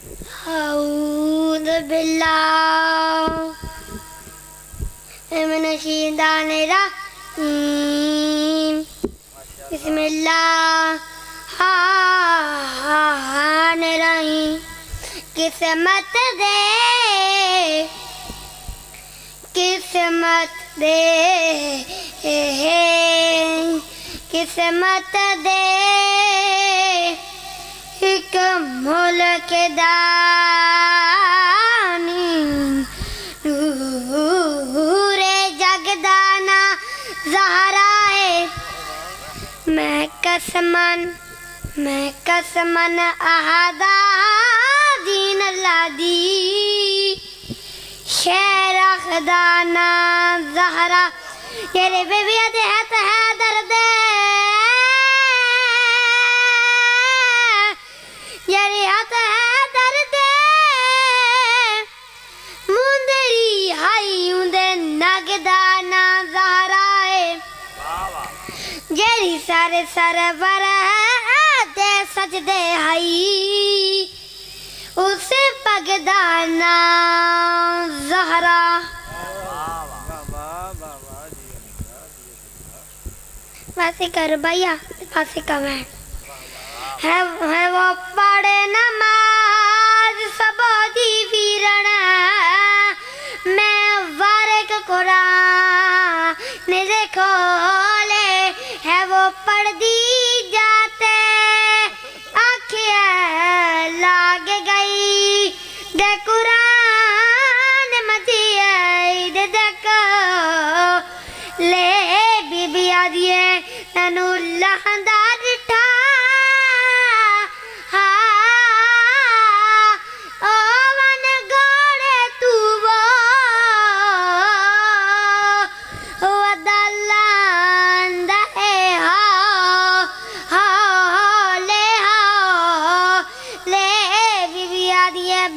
अऊज़ु बिल्लाहि मिनश शैतानिर रजीम बिस्मिल्लाहिर रहीम। किस्मत दे किस्मत दे किस्मत दे एक मुल्क दानी नूरे जगदाना ज़हरा है। मैं कसमन अहदा दीन लादी शेर खदाना ज़हरा। ये रे बेबी है दर्द यारी हाथ है दर्द मुंदरी हाई उंदे नगदाना ज़हरा है। जेरी सारे सरवर दे सजदे हाई उस पगदाना ज़हरा। वासी कर भैया वासी का मैं है वो पढ़े नमाज सबोदी वीरण मैं वारिक कुरान देखो ले है वो पढ़ दी जाते आँखें लाग गई दे कुरान मदिए दे देखो ले बीबिया दिए ननुल्लाह दारिठा Yeah,